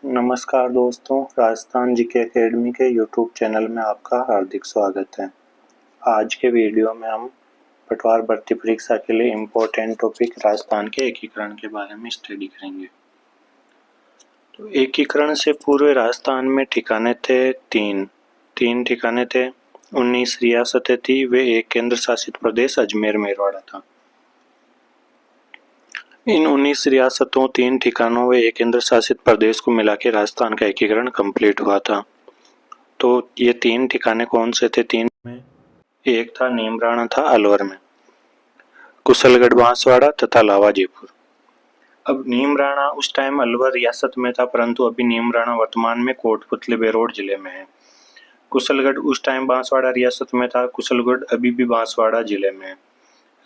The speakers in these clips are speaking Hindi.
नमस्कार दोस्तों, राजस्थान जीके एकेडमी के यूट्यूब चैनल में आपका हार्दिक स्वागत है। आज के वीडियो में हम पटवार भर्ती परीक्षा के लिए इम्पोर्टेंट टॉपिक राजस्थान के एकीकरण के बारे में स्टडी करेंगे। तो एकीकरण से पूर्व राजस्थान में ठिकाने थे तीन ठिकाने थे, 19 रियासतें थी वे एक केंद्र शासित प्रदेश अजमेर मेरवाड़ा था। इन 19 रियासतों, 3 ठिकानों व एक केंद्र शासित प्रदेश को मिला के राजस्थान का एकीकरण कंप्लीट हुआ था। तो ये 3 ठिकाने कौन से थे? 3 में एक था नीमराणा था अलवर में, कुशलगढ़ बांसवाड़ा तथा लावा जयपुर। अब नीमराणा उस टाइम अलवर रियासत में था, परंतु अभी नीमराणा वर्तमान में कोटपुतली बेरोड जिले में है। कुशलगढ़ उस टाइम बांसवाड़ा रियासत में था, कुशलगढ़ अभी भी बांसवाड़ा जिले में है।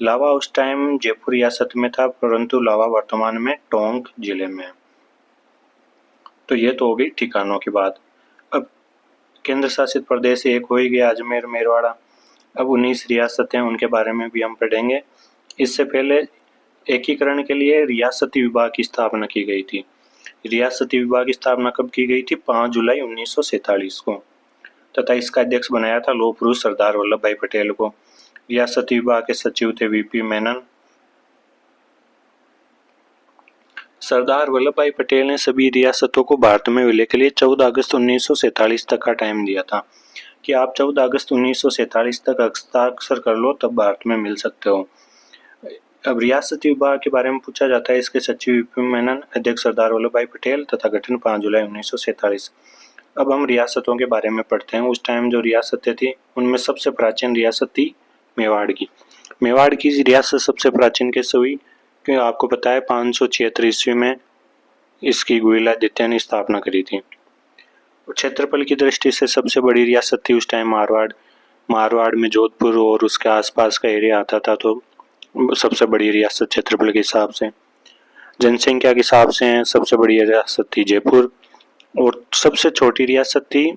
लावा उस टाइम जयपुर रियासत में था, परंतु लावा वर्तमान में टोंक जिले में है। तो ये तो हो गई ठिकानों की बात। अब केंद्र शासित प्रदेश एक हो ही गया अजमेर मेरवाड़ा। अब 19 रियासतें, उनके बारे में भी हम पढ़ेंगे। इससे पहले एकीकरण के लिए रियासती विभाग की स्थापना की गई थी। रियासती विभाग की स्थापना कब की गई थी? 5 जुलाई 1947 को, तथा इसका अध्यक्ष बनाया था लौह पुरुष सरदार वल्लभ भाई पटेल को। रियासती विभाग के सचिव थे वीपी मेनन। सरदार वल्लभ भाई पटेल ने सभी रियासतों को भारत में विलय के लिए 14 अगस्त 1947 तक का टाइम दिया था कि आप 14 अगस्त 1947 तक हस्ताक्षर कर लो, तब भारत में मिल सकते हो। अब रियासती विभाग के बारे में पूछा जाता है। इसके सचिव वीपी मेनन, अध्यक्ष सरदार वल्लभ भाई पटेल तथा गठन 5 जुलाई 1947। अब हम रियासतों के बारे में पढ़ते हैं। उस टाइम जो रियासतें थी उनमें सबसे प्राचीन रियासत थी मेवाड़ की। मेवाड़ की रियासत सबसे प्राचीन कैसे हुई? क्योंकि आपको पता है 576 ईस्वी में इसकी गुइलादित्य ने स्थापना करी थी। क्षेत्रफल की दृष्टि से सबसे बड़ी रियासत थी उस टाइम मारवाड़ में जोधपुर और उसके आसपास का एरिया आता था, तो सबसे बड़ी रियासत क्षेत्रफल के हिसाब से। जनसंख्या के हिसाब से सबसे बड़ी रियासत थी जयपुर, और सबसे छोटी रियासत थी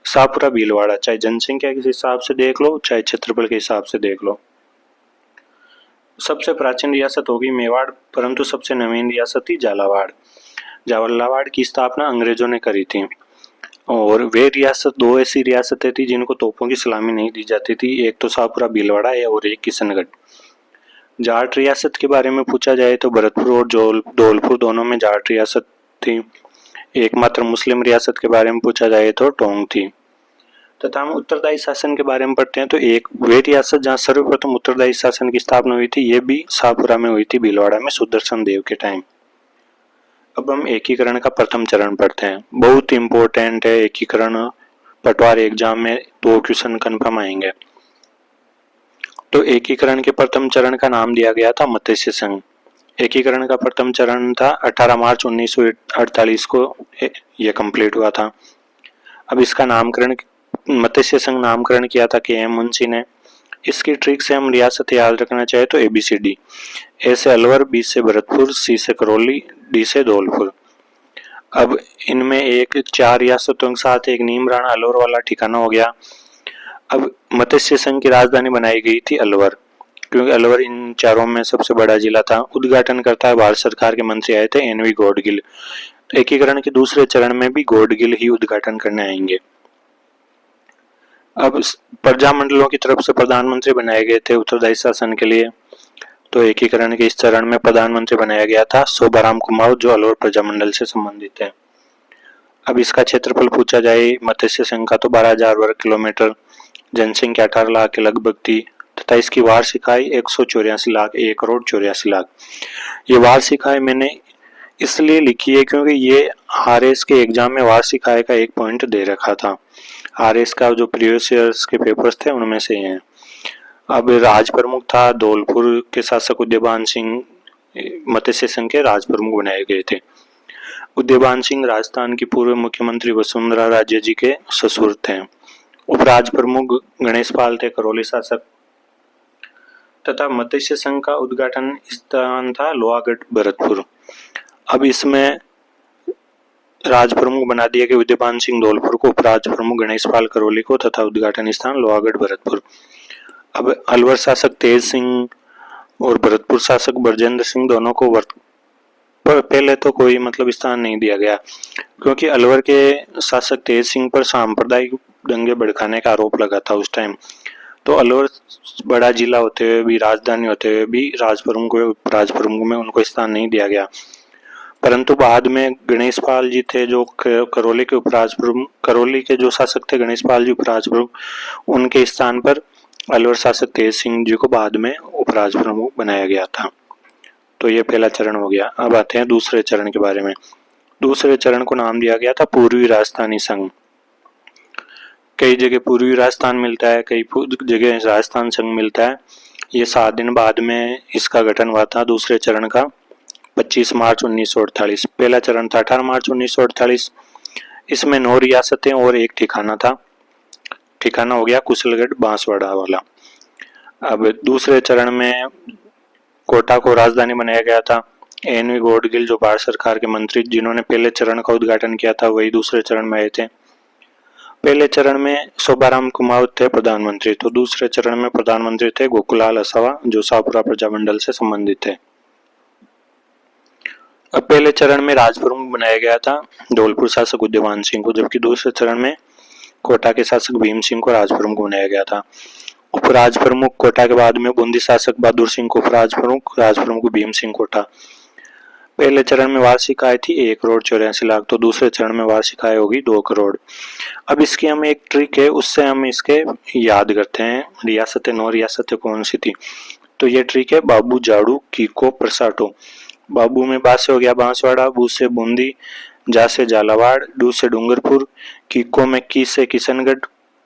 शाहपुरा भीलवाड़ा। चाहे जनसंख्या के हिसाब से देख लो, चाहे क्षेत्रफल के हिसाब से देख लो। सबसे प्राचीन रियासत होगी मेवाड़, परंतु सबसे नवीन रियासत थी झालावाड़ की स्थापना अंग्रेजों ने करी थी। और वे रियासत, 2 ऐसी रियासतें थी जिनको तोपों की सलामी नहीं दी जाती थी। एक तो शाहपुरा भीलवाड़ा है और एक किशनगढ़। जाट रियासत के बारे में पूछा जाए तो भरतपुर और धौलपुर दोनों में जाट रियासत थी। एकमात्र मुस्लिम रियासत के बारे में पूछा जाए तो टोंक थी। तथा हम उत्तरदायी शासन के बारे में पढ़ते हैं तो एक वे रियासत जहाँ सर्वप्रथम उत्तरदायी शासन की स्थापना हुई थी, ये भी शाहपुरा में हुई थी, भीलवाड़ा में, सुदर्शन देव के टाइम। अब हम एकीकरण का प्रथम चरण पढ़ते हैं। बहुत इंपॉर्टेंट है एकीकरण, पटवार एग्जाम में 2 क्वेश्चन कन्फर्म आएंगे। तो एकीकरण के प्रथम चरण का नाम दिया गया था मत्स्य संघ। एकीकरण का प्रथम चरण था 18 मार्च 1948 को यह कंप्लीट हुआ था। अब इसका नामकरण, मत्स्य संघ नामकरण किया था के एम मुंशी ने। इसकी ट्रिक से हम रियासत याद रखना चाहे तो ABCD। ए से अलवर, बी से भरतपुर, सी से करौली, डी से धौलपुर। अब इनमें एक 4 रियासतों के साथ एक नीमराणा अलवर वाला ठिकाना हो गया। अब मत्स्य संघ की राजधानी बनाई गई थी अलवर, क्योंकि अलवर इन चारों में सबसे बड़ा जिला था। उद्घाटन करता है भारत सरकार के मंत्री आए थे NV गौडगिल। एकीकरण के दूसरे चरण में भी गौडगिल ही उद्घाटन करने आएंगे। अब प्रजामंडलों की तरफ से प्रधानमंत्री बनाए गए थे उत्तरदायी शासन के लिए। तो एकीकरण के इस चरण में प्रधानमंत्री बनाया गया था शोभाराम कुमार, जो अलवर प्रजामंडल से संबंधित है। अब इसका क्षेत्रफल पूछा जाए मत्स्य संघ का तो 12,000 वर्ग किलोमीटर, जनसंख्या 18 लाख के लगभग थी, तथा इसकी वार्षिक आय 184 लाख, 1,84,00,000। ये वार्षिक आय मैंने इसलिए लिखी है क्योंकि ये RS के एग्जाम में वार्षिक आय का 1 पॉइंट दे रखा था। RS का जो प्रीवियस ईयर्स के पेपर्स थे उनमें से हैं। अब राज प्रमुख था धौलपुर के शासक उदयभान सिंह, मत्स्य संघ के राज प्रमुख बनाए गए थे। उदयभान सिंह राजस्थान की पूर्व मुख्यमंत्री वसुंधरा राजे जी के ससुर थे। उपराज प्रमुख गणेश पाल थे, करौली शासक। तथा मत्स्य संघ का उद्घाटन स्थान था लोहागढ़ भरतपुर। अब इसमें राज प्रमुख बना दिया गया उदयभान सिंह धौलपुर को, उपराज प्रमुख गणेश पाल करौली को, तथा उद्घाटन स्थान लोहागढ़ भरतपुर। अब अलवर शासक तेज सिंह और भरतपुर शासक ब्रजेंद्र सिंह दोनों को पर पहले तो कोई मतलब स्थान नहीं दिया गया, क्योंकि अलवर के शासक तेज सिंह पर सांप्रदायिक दंगे भड़काने का आरोप लगा था उस टाइम। तो अलवर बड़ा जिला होते हुए भी, राजधानी होते हुए भी राजप्रमुख में उनको स्थान नहीं दिया गया। परंतु बाद में गणेश पाल जी थे जो करौली के उपराजप्रमुख, करौली के जो शासक थे गणेश पाल जी उपराजप्रमुख, उनके स्थान पर अलवर शासक तेज सिंह जी को बाद में उपराजप्रमुख बनाया गया था। तो ये पहला चरण हो गया। अब आते हैं दूसरे चरण के बारे में। दूसरे चरण को नाम दिया गया था पूर्वी राजस्थानी संघ। कई जगह पूर्वी राजस्थान मिलता है, कई जगह राजस्थान संघ मिलता है। ये 7 दिन बाद में इसका गठन हुआ था दूसरे चरण का, 25 मार्च 1948। पहला चरण था 18 मार्च 1948। इसमें 9 रियासतें और एक ठिकाना था। ठिकाना हो गया कुशलगढ़ बांसवाड़ा वाला। अब दूसरे चरण में कोटा को राजधानी बनाया गया था। एन.वी. गॉडगिल जो भारत सरकार के मंत्री जिन्होंने पहले चरण का उद्घाटन किया था, वही दूसरे चरण में आए थे। पहले चरण में शोभाराम कुमावत थे प्रधानमंत्री, तो दूसरे चरण में प्रधानमंत्री थे गोकुलाल असावा जो शाहपुरा प्रजामंडल से संबंधित थे। अब पहले चरण में राजप्रमुख बनाया गया था धौलपुर शासक उदयवान सिंह को, जबकि दूसरे चरण में कोटा के शासक भीम सिंह को राजप्रमुख बनाया गया था। उपराजप्रमुख कोटा के बाद में बूंदी शासक बहादुर सिंह को उपराजप्रमुख, राजप्रमुख भीम सिंह कोटा। पहले चरण में वार्षिक आय थी 1,84,00,000, तो दूसरे चरण में वार्षिक आय होगी 2 करोड़। अब इसकी हम एक ट्रिक है, उससे हम इसके याद करते हैं रियासतें। 9 रियासतें कौन सी थी, तो ये ट्रिक है बाबू, जाड़ू, कीको, प्रसाटो। बाबू में बा से हो गया बांसवाड़ा, बू से बूंदी, जा से झालावाड़, डू से डूंगरपुर, कीको में की से किशनगढ़,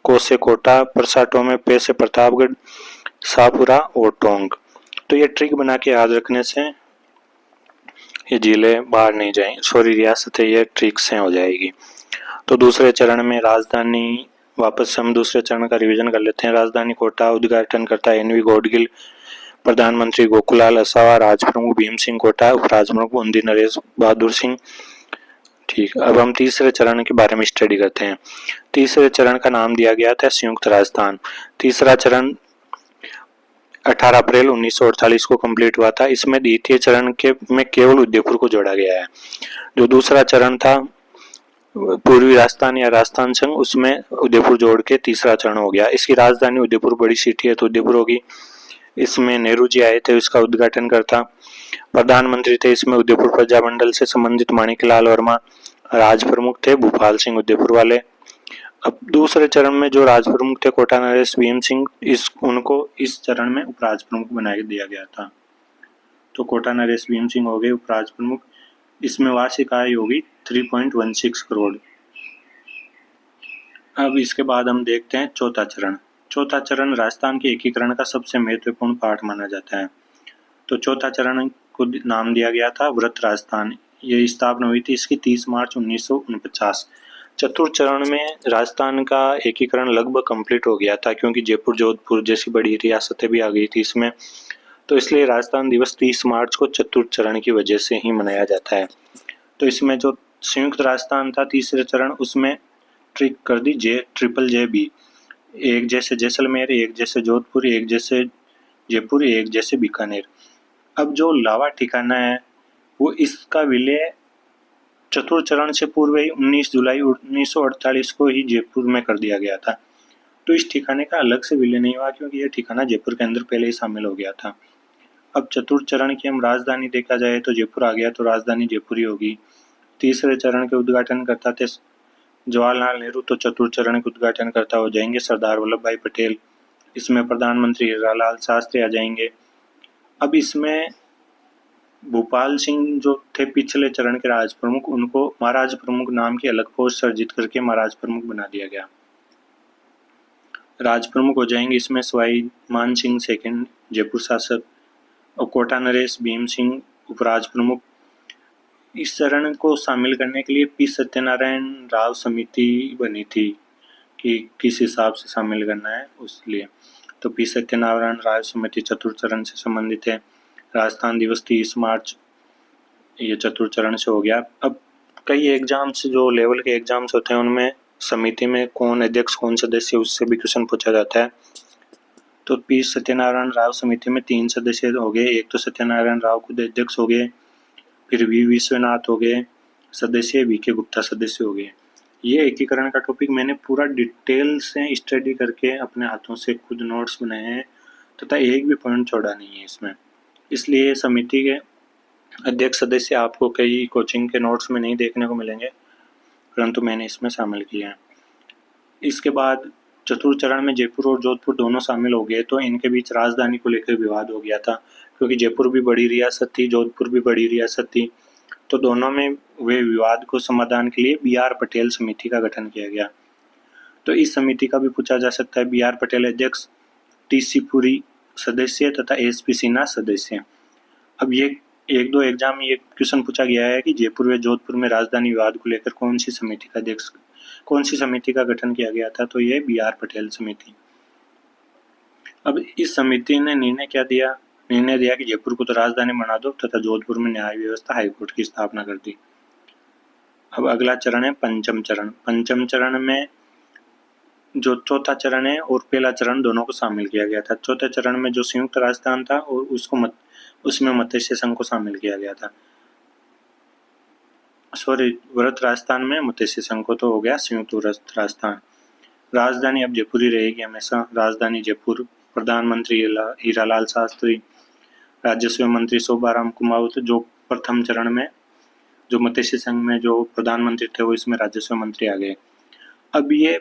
को से कोटा, प्रसाटो में पे से प्रतापगढ़, शाहपुरा और टोंक। तो ये ट्रिक बना के याद रखने से ये जिले बाहर नहीं जाएंगे, सॉरी रियासतें ये ट्रिक से हो जाएगी। तो दूसरे चरण में राजधानी, वापस हम दूसरे चरण का रिवीजन कर लेते हैं। राजधानी कोटा, उद्घाटन करता है एन.वी. गॉडगिल, प्रधानमंत्री गोकुलाल असावा, राजप्रमुख भीम सिंह कोटा, उपराजप्रमुख बूंदी नरेश बहादुर सिंह। ठीक, अब हम तीसरे चरण के बारे में स्टडी करते हैं। तीसरे चरण का नाम दिया गया था संयुक्त राजस्थान। तीसरा चरण 18 अप्रैल 1948 को कंप्लीट हुआ था। इसमें द्वितीय चरण के में केवल उदयपुर को जोड़ा गया है। जो दूसरा चरण था पूर्वी राजस्थान या राजस्थान संघ, उसमें उदयपुर जोड़ के तीसरा चरण हो गया। इसकी राजधानी उदयपुर, बड़ी सिटी है तो उदयपुर होगी। इसमें नेहरू जी आए थे, इसका उद्घाटन करता। प्रधानमंत्री थे इसमें उदयपुर प्रजामंडल से संबंधित माणिकलाल वर्मा। राजप्रमुख थे भूपाल सिंह उदयपुर वाले। अब दूसरे चरण में जो राजप्रमुख थे कोटा नरेश भीम सिंह, उनको इस चरण में उपराजप्रमुख बना दिया गया था। तो कोटा नरेश भीम सिंह हो गए उपराजप्रमुख। इसमें वार्षिक आय होगी 3.16 करोड़। अब इसके बाद हम देखते हैं चौथा चरण। चौथा चरण राजस्थान के एकीकरण का सबसे महत्वपूर्ण पार्ट माना जाता है। तो चौथा चरण को नाम दिया गया था व्रत राजस्थान। ये स्थापना हुई थी इसकी 30 मार्च 1949। चतुर्थ चरण में राजस्थान का एकीकरण लगभग कंप्लीट हो गया था, क्योंकि जयपुर, जोधपुर जैसी बड़ी रियासतें भी आ गई थी इसमें। तो इसलिए राजस्थान दिवस 30 मार्च को चतुर्थ चरण की वजह से ही मनाया जाता है। तो इसमें जो संयुक्त राजस्थान था तीसरे चरण, उसमें ट्रिक कर दी ट्रिपल जे बी। एक जैसे जैसलमेर, एक जैसे जोधपुर, एक जैसे जयपुर, एक जैसे बीकानेर। अब जो लावा ठिकाना है वो इसका विलय चतुर्थ चरण से पूर्व ही 19 जुलाई 1948 को ही जयपुर में कर दिया गया था। तो इस ठिकाने का अलग से विलय नहीं हुआ, क्योंकि यह ठिकाना जयपुर के अंदर पहले ही शामिल हो गया था। अब चतुर्थ चरण की हम राजधानी देखा जाए तो जयपुर आ गया, तो राजधानी जयपुर ही होगी। तीसरे चरण के उद्घाटन करता थे जवाहरलाल नेहरू, तो चतुर्थ चरण के उद्घाटन करता हो जाएंगे सरदार वल्लभ भाई पटेल। इसमें प्रधानमंत्री हीरालाल शास्त्री आ जाएंगे। अब इसमें भूपाल सिंह जो थे पिछले चरण के राज प्रमुख, उनको महाराज प्रमुख नाम की अलग पोस्ट सर्जित करके महाराज प्रमुख बना दिया गया। राज प्रमुख हो जाएंगे इसमें सवाई मान सिंह सेकंड जयपुर शासक, और कोटा नरेश भीम सिंह उपराज प्रमुख। इस चरण को शामिल करने के लिए पी सत्यनारायण राव समिति बनी थी कि किस हिसाब से शामिल करना है उसलिए। तो पी सत्यनारायण राव समिति चतुर्थ चरण से संबंधित है। राजस्थान दिवस 30 मार्च ये चतुर्थ चरण से हो गया। अब कई एग्जाम्स जो लेवल के एग्जाम्स होते हैं उनमें समिति में कौन अध्यक्ष कौन सदस्य, उससे भी क्वेश्चन पूछा जाता है। तो पी सत्यनारायण राव समिति में 3 सदस्य हो गए। एक तो सत्यनारायण राव खुद अध्यक्ष हो गए, फिर वी विश्वनाथ हो गए सदस्य, वी के गुप्ता सदस्य हो गए। ये एकीकरण का टॉपिक मैंने पूरा डिटेल से स्टडी करके अपने हाथों से खुद नोट्स बनाए हैं तथा एक भी पॉइंट छोड़ा नहीं है इसमें। इसलिए समिति के अध्यक्ष सदस्य आपको कई कोचिंग के नोट्स में नहीं देखने को मिलेंगे, परंतु मैंने इसमें शामिल किया है। इसके बाद चतुर्थ चरण में जयपुर और जोधपुर दोनों शामिल हो गए, तो इनके बीच राजधानी को लेकर विवाद हो गया था, क्योंकि जयपुर भी बड़ी रियासत थी, जोधपुर भी बड़ी रियासत थी। तो दोनों में वे विवाद को समाधान के लिए BR पटेल समिति का गठन किया गया। तो इस समिति का भी पूछा जा सकता है। BR पटेल अध्यक्ष, TC पुरी सदस्य तथा SP सिन्हा सदस्य। अब ये एक दो एग्जाम में ये क्वेश्चन पूछा गया है कि जयपुर व जोधपुर में राजधानी विवाद को लेकर कौन सी समिति का गठन किया गया था, तो ये BR पटेल समिति। अब इस समिति ने निर्णय दिया कि जयपुर को तो राजधानी बना दो तथा जोधपुर में न्याय व्यवस्था हाईकोर्ट की स्थापना कर दी। अब अगला चरण है पंचम चरण। पंचम चरण में जो चौथा चरण है और पहला चरण दोनों को शामिल किया गया था। चौथे चरण में जो संयुक्त राजस्थान था और उसमें मत्स्य संघ को शामिल किया गया था। वृहत राजस्थान में मत्स्य संघ को तो हो गया संयुक्त वृहत राजस्थान। राजधानी अब जयपुर ही रहेगी हमेशा। राजधानी जयपुर। प्रधानमंत्री हीरालाल शास्त्री, राजस्व मंत्री शोभाराम कुमावत, जो प्रथम चरण में जो मत्स्य संघ में जो प्रधानमंत्री थे वो इसमें राजस्व मंत्री आ गए। अब ये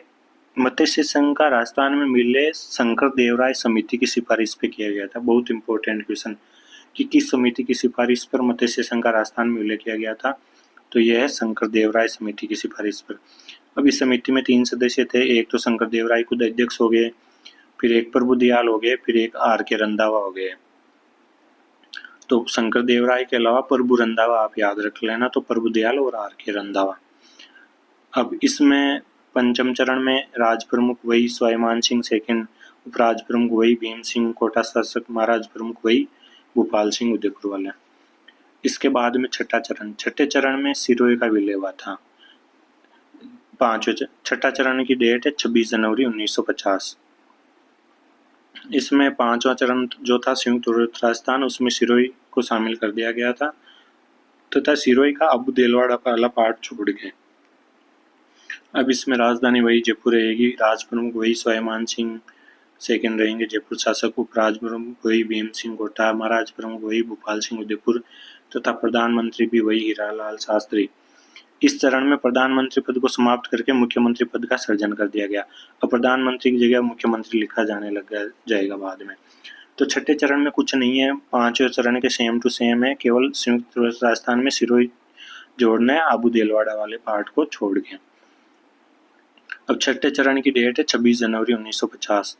मत्स्य संघ का राजस्थान में मिले शंकर देवराय समिति की सिफारिश पे किया गया था। बहुत इंपॉर्टेंट क्वेश्चन कि किस समिति की सिफारिश पर मत्स्य संघ का राजस्थान में विलय किया गया था, तो यह है शंकर देवराय समिति की सिफारिश पर। अब इस समिति में 3 सदस्य थे। एक तो शंकर देवराय खुद अध्यक्ष हो गए, फिर एक प्रभु दयाल हो गए, फिर एक R.K. रंधावा हो गए। तो शंकर देवराय के अलावा प्रभु रंधावा आप याद रख लेना, तो प्रभु दयाल और R.K. रंधावा। अब इसमें पंचम चरण में राज प्रमुख वही स्वाभिमान सिंह सेकंड, उपराज प्रमुख वही भीम सिंह कोटा शासक, महाराज प्रमुख वही भोपाल सिंह उदयपुर वाले। इसके बाद में छठे चरण में सिरोही का विलय हुआ था। छठा चरण की डेट है 26 जनवरी 1950। इसमें 5वां चरण जो था संयुक्त राजस्थान, उसमें सिरोही को शामिल कर दिया गया था तथा सिरोही का अबू देलवाड़ा वाला पार्ट छोड़ गए। अब इसमें राजधानी वही जयपुर रहेगी, राज प्रमुख वही स्वाभिमान सिंह सेकंड रहेंगे जयपुर शासक, उपराज प्रमुख वही भीम सिंह कोटा, महाराज प्रमुख वही भोपाल सिंह उदयपुर तथा प्रधानमंत्री भी वही हीरालाल शास्त्री। इस चरण में प्रधानमंत्री पद को समाप्त करके मुख्यमंत्री पद का सृजन कर दिया गया। अब प्रधानमंत्री की जगह मुख्यमंत्री लिखा जाने लग जाएगा बाद में। तो छठे चरण में कुछ नहीं है, 5वें चरण के सेम टू सेम है, केवल संयुक्त राजस्थान में सिरोही जोड़ना है अबू देलवाड़ा वाले पार्ट को छोड़ के। अब छठे चरण की डेट है 26 जनवरी 1950।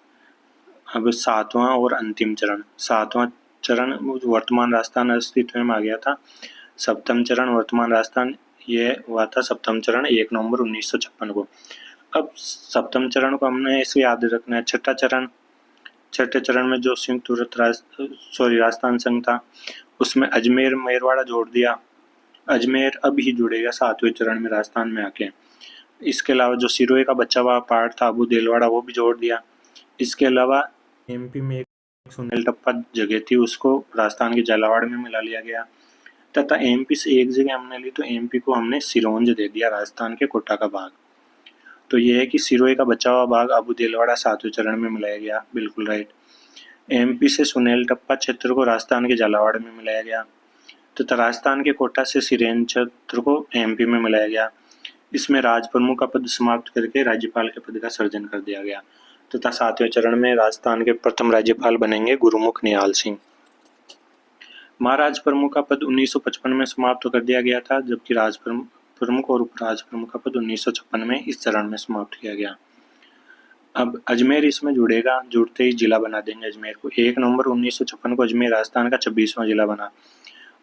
अब 7वां और अंतिम चरण। 7वां चरण वर्तमान राजस्थान अस्तित्व में आ गया था। सप्तम चरण वर्तमान राजस्थान, यह हुआ था सप्तम चरण 1 नवंबर 1956 को। अब सप्तम चरण को हमने ऐसे याद रखना है। छठे चरण में जो संयुक्त राजस्थान संघ था उसमें अजमेर मेरवाड़ा जोड़ दिया। अजमेर अब ही जुड़ेगा 7वें चरण में राजस्थान में आके। इसके अलावा जो सिरोही का बचा हुआ पार्ट था अबू देलवाड़ा, वो भी जोड़ दिया। इसके अलावा MP में एक सुनील टप्पा जगह थी, उसको राजस्थान के झालावाड़ में मिला लिया गया तथा MP से एक जगह हमने ली, तो MP को हमने सिरोंज दे दिया, राजस्थान के कोटा का भाग। तो यह है कि सिरोही का बचा हुआ भाग अबू देलवाड़ा 7वें चरण में मिलाया गया। बिल्कुल राइट। MP से सुनील टप्पा क्षेत्र को राजस्थान के झालावाड़ में मिलाया गया तथा राजस्थान के कोटा से सिरेन क्षेत्र को MP में मिलाया गया। इसमें राज प्रमुख का पद समाप्त करके राज्यपाल के पद का सृजन कर दिया गया तथा 7वें चरण में राजस्थान के प्रथम राज्यपाल बनेंगे गुरुमुख निहाल सिंह। महाराज प्रमुख का पद 1955 में समाप्त कर दिया गया था, जबकि राज प्रमुख और उपराज प्रमुख का पद 1956 में इस चरण में समाप्त किया गया। अब अजमेर इसमें जुड़ेगा, जुड़ते ही जिला बना देंगे अजमेर को। 1 नवंबर 1956 को अजमेर राजस्थान का 26वां जिला बना।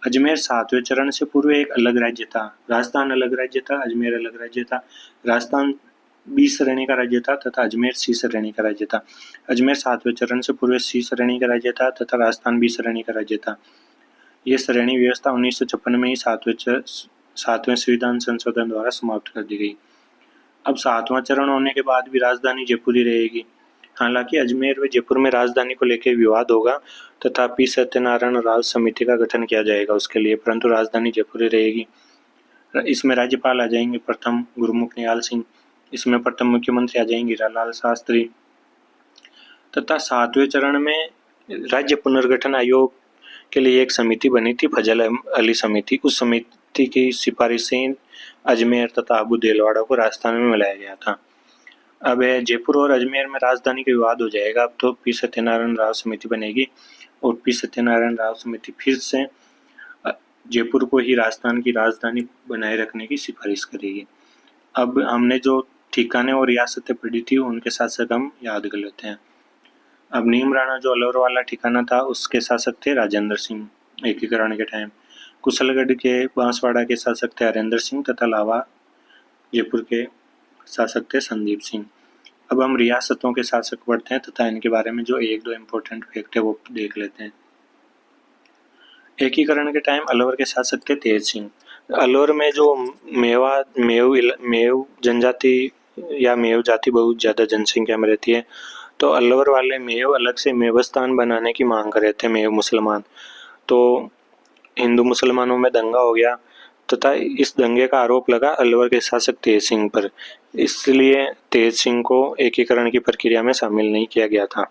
अजमेर 7वें चरण से पूर्व एक अलग राज्य था। राजस्थान अलग राज्य था, अजमेर अलग राज्य था। राजस्थान B श्रेणी का राज्य था तथा अजमेर C श्रेणी का राज्य था। अजमेर 7वें चरण से पूर्व C श्रेणी का राज्य था तथा राजस्थान B श्रेणी का राज्य था। यह श्रेणी व्यवस्था 1956 में ही 7वें संविधान संशोधन द्वारा समाप्त कर दी गई। अब 7वां चरण होने के बाद भी राजधानी जयपुर ही रहेगी। हालांकि अजमेर व जयपुर में राजधानी को लेकर विवाद होगा तथा पी सत्यनारायण राव समिति का गठन किया जाएगा उसके लिए, परंतु राजधानी जयपुर ही रहेगी। इसमें राज्यपाल आ जाएंगे प्रथम गुरुमुख निहाल सिंह, इसमें प्रथम मुख्यमंत्री आ जाएंगे हीरालाल शास्त्री, तथा 7वें चरण में राज्य पुनर्गठन आयोग के लिए एक समिति बनी थी, फजल अली समिति। उस समिति की सिफारिश से अजमेर तथा अबू देलवाड़ा को राजस्थान में मिलाया गया था। अब जयपुर और अजमेर में राजधानी का विवाद हो जाएगा। अब तो पी सत्यनारायण राव समिति बनेगी और पी सत्यनारायण राव समिति फिर से जयपुर को ही राजस्थान की राजधानी बनाए रखने की सिफारिश करेगी। अब हमने जो ठिकाने और रियासतें पढ़ी थी उनके शासक हम याद कर लेते हैं। अब नीम राणा जो अलवर वाला ठिकाना था उसके शासक थे राजेंद्र सिंह एकीकरण के टाइम। कुशलगढ़ के बांसवाड़ा के शासक थे हरेंद्र सिंह तथा लावा जयपुर के शासक थे संदीप सिंह। अब हम रियासतों के शासक पढ़ते हैं तथा इनके बारे में जो एक दो इम्पोर्टेंट फैक्ट है वो देख लेते हैं। एकीकरण के टाइम अलवर के शासक थे तेज सिंह। अलवर में जो मेव जनजाति या मेव जाति बहुत ज़्यादा जनसंख्या में रहती है, तो अलवर वाले मेव अलग से मेवस्तान बनाने की मांग कर रहे थे मेव मुसलमान। तो हिंदू मुसलमानों में दंगा हो गया तथा इस दंगे का आरोप लगा अलवर के शासक तेज सिंह पर, इसलिए तेज सिंह को एकीकरण की प्रक्रिया में शामिल नहीं किया गया था।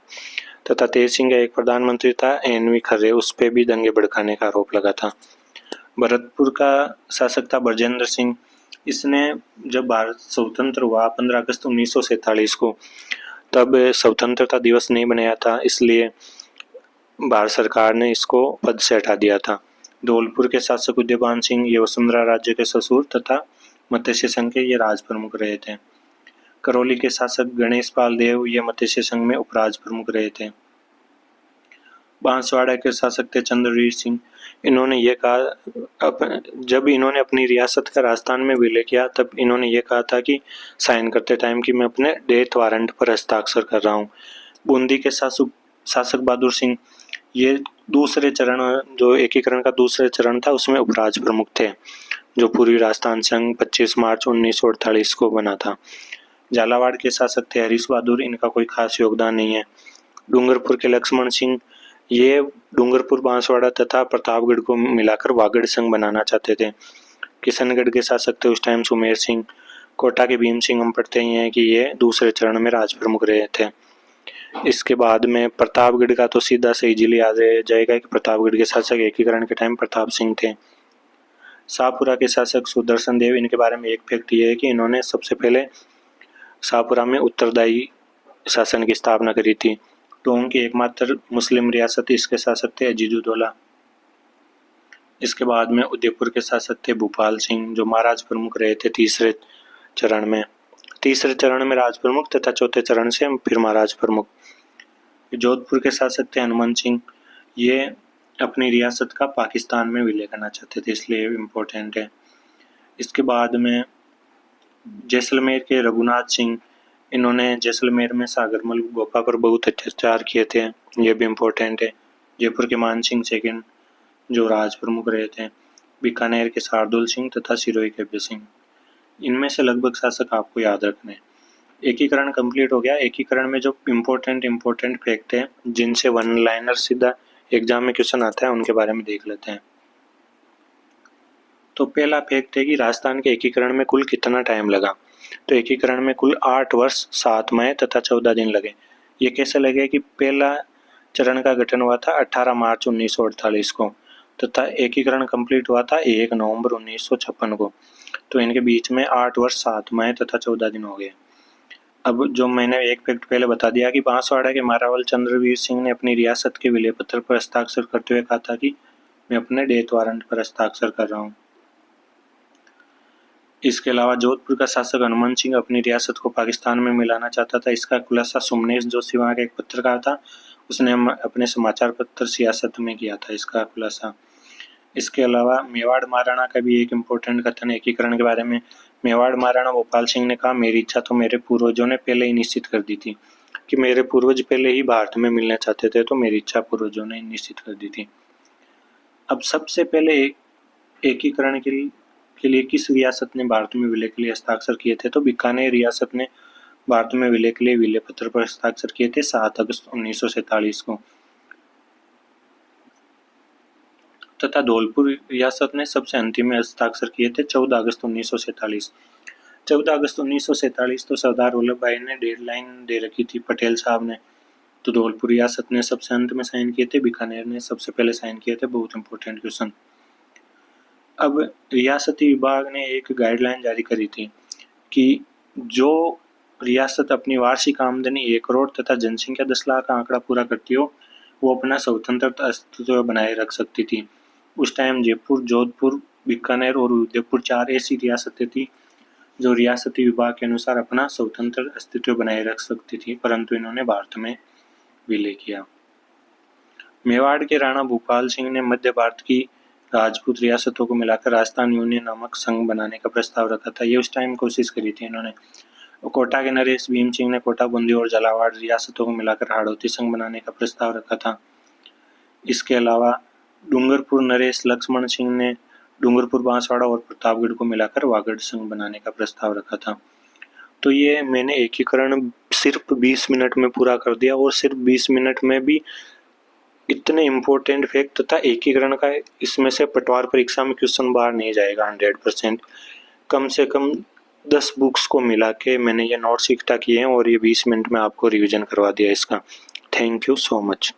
तथा तेज सिंह का एक प्रधानमंत्री था एन.वी. खर्रे, उस पर भी दंगे भड़काने का आरोप लगा था। भरतपुर का शासक था बरजेंद्र सिंह। इसने जब भारत स्वतंत्र हुआ 15 अगस्त 1947 को, तब स्वतंत्रता दिवस नहीं बनाया था, इसलिए भारत सरकार ने इसको पद से हटा दिया था। धौलपुर के शासक उदयभान सिंह ये वसुंधरा राज्य के ससुर तथा मत्स्य संघ के ये राज प्रमुख रहे थे। करौली के शासक गणेश पाल देव ये मत्स्य संघ में उपराज प्रमुख रहे थे। बांसवाड़ा के शासक थे चंद्रवीर सिंह। इन्होंने ये कहा, जब इन्होंने अपनी रियासत का राजस्थान में विलय किया तब इन्होंने ये कहा था कि साइन करते टाइम कि मैं अपने डेथ वारंट पर हस्ताक्षर कर रहा हूँ। बूंदी के शासक बहादुर सिंह ये दूसरे चरण, जो एकीकरण का दूसरे चरण था उसमें उपराज प्रमुख थे, जो पूर्वी राजस्थान संघ 25 मार्च 1948 को बना था। झालावाड़ के शासक थे हरीश बहादुर, इनका कोई खास योगदान नहीं है। डूंगरपुर के लक्ष्मण सिंह ये डूंगरपुर, बांसवाड़ा तथा प्रतापगढ़ को मिलाकर वागड़ संघ बनाना चाहते थे। किशनगढ़ के शासक थे उस टाइम सुमेर सिंह। कोटा के भीम सिंह हम पढ़ते ही हैं कि ये दूसरे चरण में राज प्रमुख रहे थे। इसके बाद में प्रतापगढ़ का तो सीधा से इजीली याद रह जाएगा कि प्रतापगढ़ के शासक एकीकरण के टाइम प्रताप सिंह थे। शाहपुरा के शासक सुदर्शन देव, इनके बारे में एक फैक्ट ये है कि इन्होंने सबसे पहले शाहपुरा में उत्तरदायी शासन की स्थापना करी थी। टोंक की एकमात्र मुस्लिम रियासत, इसके शासक थे अजीजुद्दौला। इसके बाद में उदयपुर के शासक थे भूपाल सिंह, जो महाराज प्रमुख रहे थे तीसरे चरण में राज प्रमुख तथा चौथे चरण से फिर महाराज प्रमुख। जोधपुर के शासक थे हनुमान सिंह। ये अपनी रियासत का पाकिस्तान में विलय करना चाहते थे, इसलिए इम्पोर्टेंट है। इसके बाद में जैसलमेर के रघुनाथ सिंह, इन्होंने जैसलमेर में सागरमल गोपा पर बहुत अत्याचार किए थे, ये भी इम्पोर्टेंट है। जयपुर के मान सिंह सेकंड, जो राज प्रमुख रहे थे। बीकानेर के शार्दुल सिंह तथा सिरोही के अभय सिंह, इनमें से लगभग शासक आपको याद रखने। एकीकरण कंप्लीट हो गया। एकीकरण में जो इम्पोर्टेंट फैक्ट है जिनसे वन लाइनर सीधा एग्जाम में क्वेश्चन आता है उनके बारे में देख लेते हैं। तो पहला फैक्ट है कि राजस्थान के एकीकरण में कुल कितना टाइम लगा। तो एकीकरण में कुल 8 वर्ष 7 माह तथा 14 दिन लगे। ये कैसे लगे कि पहला चरण का गठन हुआ था 18 मार्च 1948 को तथा एकीकरण कंप्लीट हुआ था 1 नवंबर 1956 को। तो इनके बीच में 8 वर्ष 7 माह तथा 14 दिन हो गए। अब जो मैंने एक फैक्ट पहले बता दिया कि बांसवाड़ा के मारावल चंद्रवीर सिंह ने अपनी रियासत के विलय पत्र पर हस्ताक्षर करते हुए कहा था कि मैं अपने डेथ वारंट पर हस्ताक्षर कर रहा हूँ। इसके अलावा जोधपुर का शासक हनुमान सिंह अपनी रियासत को पाकिस्तान में मिलाना चाहता था। इसका खुलासा सुमनेश जोशी वहाँ का एक पत्रकार था, उसने अपने समाचार पत्र सियासत में किया था इसका खुलासा। इसके अलावा मेवाड़ महाराणा का भी एक इम्पोर्टेंट कथन है एकीकरण के बारे में। मेवाड़ महाराणा भोपाल सिंह ने कहा, मेरी इच्छा तो मेरे पूर्वजों ने पहले ही निश्चित कर दी थी कि मेरे पूर्वज पहले ही भारत में मिलना चाहते थे, तो मेरी इच्छा पूर्वजों ने निश्चित कर दी थी। अब सबसे पहले एकीकरण के लिए किस रियासत ने भारत में विलय के लिए हस्ताक्षर किए थे, तो बीकानेर रियासत ने भारत में विलय के लिए विलय पत्र पर हस्ताक्षर किए थे 7 अगस्त 1947 को। तथा धौलपुर रियासत ने सबसे अंतिम में हस्ताक्षर किए थे 14 अगस्त 1947। 14 अगस्त 1947 तो सरदार वल्लभ भाई ने डेडलाइन दे रखी थी पटेल साहब ने, तो धौलपुर रियासत ने सबसे अंत में साइन किए थे, बीकानेर ने सबसे पहले साइन किए थे। बहुत इंपॉर्टेंट क्वेश्चन। अब रियासती विभाग ने एक गाइडलाइन जारी करी थी कि जो रियासत अपनी वार्षिक आमदनी 1 करोड़ तथा जनसंख्या 10 लाख का आंकड़ा पूरा करती हो, वो अपना स्वतंत्र अस्तित्व बनाए रख सकती थी। उस टाइम जयपुर, जोधपुर, बीकानेर और उदयपुर 4 ऐसी रियासतें थी जो रियासती विभाग के अनुसार अपना स्वतंत्र अस्तित्व बनाए रख सकती थी, परंतु इन्होंने भारत में विलय किया। मेवाड़ के राणा भूपाल सिंह ने मध्य भारत की राजपूत रियासतों को मिलाकर राजस्थान यूनियन नामक संघ बनाने का प्रस्ताव रखा था। ये उस टाइम कोशिश करी थी इन्होंने। कोटा के नरेश भीम सिंह ने कोटा, बूंदी और झालावाड़ रियासतों को मिलाकर हाड़ौती संघ बनाने का प्रस्ताव रखा था। इसके अलावा डूंगरपुर नरेश लक्ष्मण सिंह ने डूंगरपुर, बांसवाड़ा और प्रतापगढ़ को मिलाकर वागड़ संघ बनाने का प्रस्ताव रखा था। तो ये मैंने एकीकरण सिर्फ 20 मिनट में पूरा कर दिया, और सिर्फ 20 मिनट में भी इतने इम्पोर्टेंट फैक्ट तथा एकीकरण का इसमें से पटवार परीक्षा में क्वेश्चन बाहर नहीं जाएगा 100%। कम से कम 10 बुक्स को मिला के मैंने ये नोट्स इकट्ठा किए हैं और ये 20 मिनट में आपको रिवीजन करवा दिया इसका। Thank you so much.